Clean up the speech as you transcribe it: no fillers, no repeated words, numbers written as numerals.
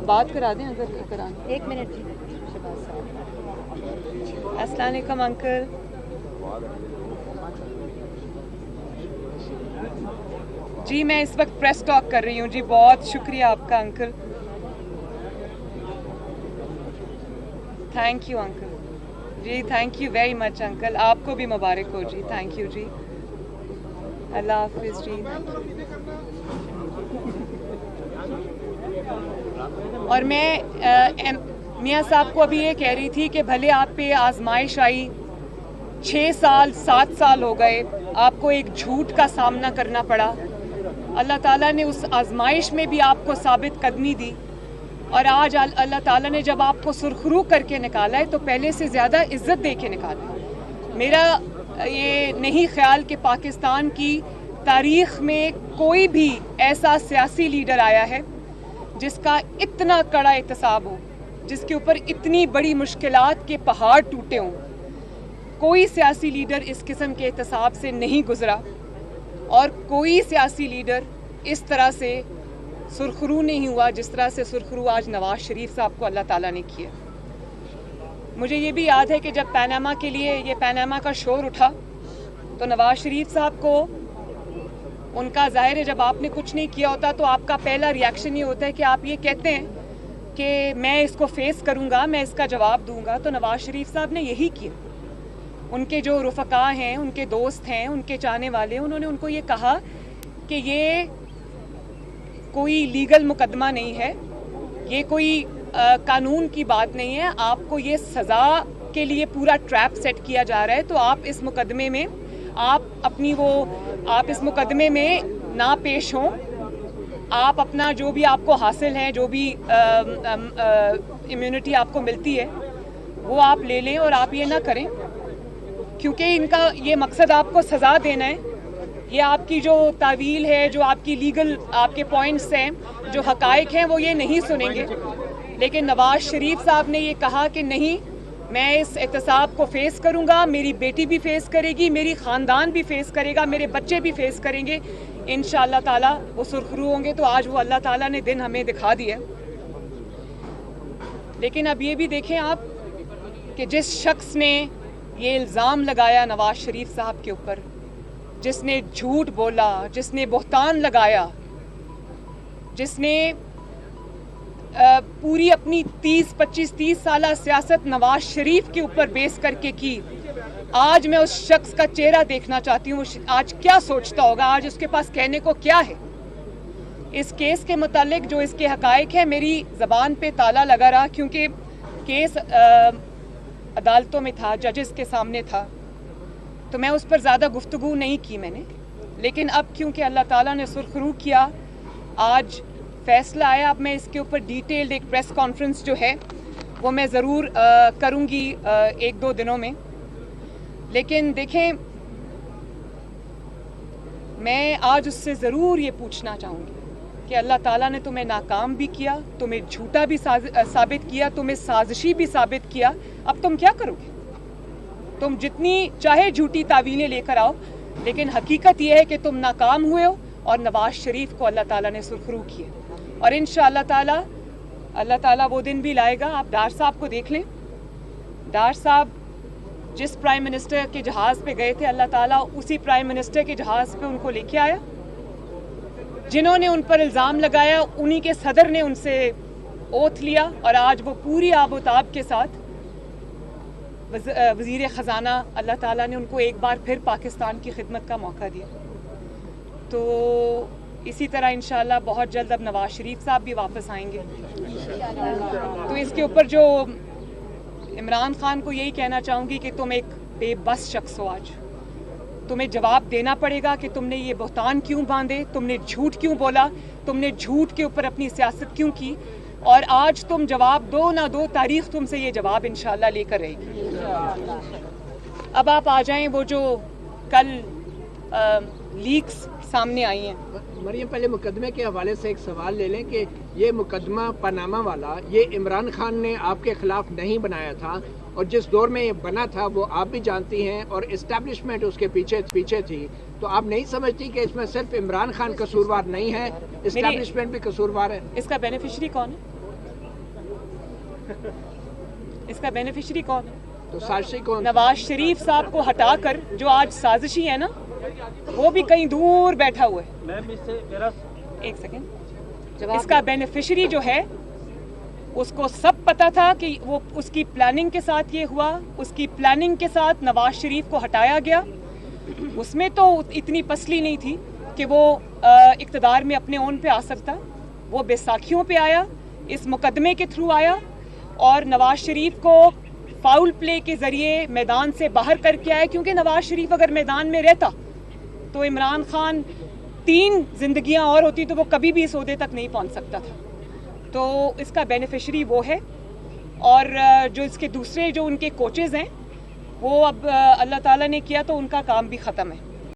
بات کرا دیں اگر کرانا. 1 منٹ جی. شہباز صاحب. السلام علیکم انکل. جی میں اس وقت پریس ٹاک کر رہی ہوں. جی بہت شکریہ آپ کا انکل. Thank you uncle. جی thank you very much uncle. آپ کو بھی مبارک ہو جی. تھینک یو جی. اللہ حافظ جی. اور میں میاں صاحب کو ابھی یہ کہہ رہی تھی کہ بھلے آپ پہ آزمائش آئی, 6 سال 7 سال ہو گئے, آپ کو ایک جھوٹ کا سامنا کرنا پڑا. اللہ تعالیٰ نے اس آزمائش میں بھی آپ کو ثابت قدمی دی, اور آج اللہ تعالیٰ نے جب آپ کو سرخرو کر کے نکالا ہے تو پہلے سے زیادہ عزت دے کے نکالا ہے. میرا یہ نہیں خیال کہ پاکستان کی تاریخ میں کوئی بھی ایسا سیاسی لیڈر آیا ہے جس کا اتنا کڑا احتساب ہو, جس کے اوپر اتنی بڑی مشکلات کے پہاڑ ٹوٹے ہوں. کوئی سیاسی لیڈر اس قسم کے احتساب سے نہیں گزرا, اور کوئی سیاسی لیڈر اس طرح سے سرخرو نہیں ہوا جس طرح سے سرخرو آج نواز شریف صاحب کو اللہ تعالیٰ نے کیا. مجھے یہ بھی یاد ہے کہ جب پیناما کے لیے یہ پیناما کا شور اٹھا تو نواز شریف صاحب کو ان کا ظاہر ہے جب آپ نے کچھ نہیں کیا ہوتا تو آپ کا پہلا ری ایکشن یہ ہوتا ہے کہ آپ یہ کہتے ہیں کہ میں اس کو فیس کروں گا, میں اس کا جواب دوں گا. تو نواز شریف صاحب نے یہی کیا. ان کے جو رفقا ہیں, ان کے دوست ہیں, ان کے چاہنے والے, انہوں نے ان کو یہ کہا کہ یہ کوئی لیگل مقدمہ نہیں ہے, یہ کوئی قانون کی بات نہیں ہے, آپ کو یہ سزا کے لیے پورا ٹریپ سیٹ کیا جا رہا ہے. تو آپ اس مقدمے میں آپ اس مقدمے میں نہ پیش ہوں. آپ اپنا جو بھی آپ کو حاصل ہے, جو بھی امیونٹی آپ کو ملتی ہے وہ آپ لے لیں, اور آپ یہ نہ کریں کیونکہ ان کا یہ مقصد آپ کو سزا دینا ہے. یہ آپ کی جو تعویل ہے, جو آپ کی لیگل آپ کے پوائنٹس ہیں, جو حقائق ہیں, وہ یہ نہیں سنیں گے. لیکن نواز شریف صاحب نے یہ کہا کہ نہیں, میں اس احتساب کو فیس کروں گا, میری بیٹی بھی فیس کرے گی, میری خاندان بھی فیس کرے گا, میرے بچے بھی فیس کریں گے. انشاءاللہ تعالیٰ وہ سرخرو ہوں گے. تو آج وہ اللہ تعالیٰ نے دن ہمیں دکھا دیا. لیکن اب یہ بھی دیکھیں آپ کہ جس شخص نے یہ الزام لگایا نواز شریف صاحب کے اوپر, جس نے جھوٹ بولا, جس نے بہتان لگایا, جس نے پوری اپنی 30 سالہ سیاست نواز شریف کے اوپر بیس کر کے کی, آج میں اس شخص کا چہرہ دیکھنا چاہتی ہوں. آج کیا سوچتا ہوگا, آج اس کے پاس کہنے کو کیا ہے. اس کیس کے متعلق جو اس کے حقائق ہیں, میری زبان پہ تالا لگا رہا کیونکہ کیس عدالتوں میں تھا, ججز کے سامنے تھا, تو میں اس پر زیادہ گفتگو نہیں کی میں نے. لیکن اب کیونکہ اللہ تعالیٰ نے سرخرو کیا, آج فیصلہ آیا. اب میں اس کے اوپر ڈیٹیلڈ ایک پریس کانفرنس جو ہے وہ میں ضرور کروں گی 1-2 دنوں میں. لیکن دیکھیں, میں آج اس سے ضرور یہ پوچھنا چاہوں گی کہ اللہ تعالیٰ نے تمہیں ناکام بھی کیا, تمہیں جھوٹا بھی ثابت کیا, تمہیں سازشی بھی ثابت کیا. اب تم کیا کرو گے؟ تم جتنی چاہے جھوٹی تعویلیں لے کر آؤ, لیکن حقیقت یہ ہے کہ تم ناکام ہوئے ہو, اور نواز شریف کو اللہ تعالیٰ نے سرخرو کیا. اور انشاءاللہ اللہ تعالیٰ وہ دن بھی لائے گا. آپ ڈار صاحب کو دیکھ لیں, ڈار صاحب جس پرائم منسٹر کے جہاز پہ گئے تھے, اللہ تعالیٰ اسی پرائم منسٹر کے جہاز پہ ان کو لے کے آیا. جنہوں نے ان پر الزام لگایا انہی کے صدر نے ان سے اوتھ لیا, اور آج وہ پوری آب و تاب کے ساتھ وزیر خزانہ, اللہ تعالیٰ نے ان کو ایک بار پھر پاکستان کی خدمت کا موقع دیا. تو اسی طرح انشاءاللہ بہت جلد اب نواز شریف صاحب بھی واپس آئیں گے. تو اس کے اوپر جو عمران خان کو یہی کہنا چاہوں گی کہ تم ایک بے بس شخص ہو. آج تمہیں جواب دینا پڑے گا کہ تم نے یہ بہتان کیوں باندھے, تم نے جھوٹ کیوں بولا, تم نے جھوٹ کے اوپر اپنی سیاست کیوں کی. اور آج تم جواب دو نہ دو, تاریخ تم سے یہ جواب انشاءاللہ لے کر رہے گی. اب آپ آ جائیں وہ جو کل لیکس سامنے آئی ہیں. مریم, پہلے مقدمے کے حوالے سے ایک سوال لے لیں کہ یہ مقدمہ پاناما والا یہ عمران خان نے آپ کے خلاف نہیں بنایا تھا, اور جس دور میں یہ بنا تھا وہ آپ بھی جانتی ہیں, اور اسٹیبلشمنٹ اس کے پیچھے تھی. تو آپ نہیں سمجھتی کہ اس میں صرف عمران خان قصوروار نہیں ہے, اسٹیبلشمنٹ بھی قصوروار ہے؟ اس کا بینیفیشری کون ہے؟ اس کا بینیفیشری کون؟ تو سازشی کون؟ نواز شریف صاحب کو ہٹا کر جو آج سازشی ہے نا وہ بھی کہیں دور بیٹھا ہوا ہے. ایک سیکنڈ. اس کا بینیفیشری جو ہے اس کو سب پتا تھا کہ وہ اس کی پلاننگ کے ساتھ یہ ہوا, اس کی پلاننگ کے ساتھ نواز شریف کو ہٹایا گیا. اس میں تو اتنی پسلی نہیں تھی کہ وہ اقتدار میں اپنے اون پہ آ سکتا. وہ بیساکھیوں پہ آیا, اس مقدمے کے تھرو آیا, اور نواز شریف کو فاؤل پلے کے ذریعے میدان سے باہر کر کے آیا. کیونکہ نواز شریف اگر میدان میں رہتا تو عمران خان 3 زندگیاں اور ہوتی تو وہ کبھی بھی اس عہدے تک نہیں پہنچ سکتا تھا. تو اس کا بینیفیشری وہ ہے. اور جو اس کے دوسرے جو ان کے کوچز ہیں وہ اب اللہ تعالیٰ نے کیا تو ان کا کام بھی ختم ہے.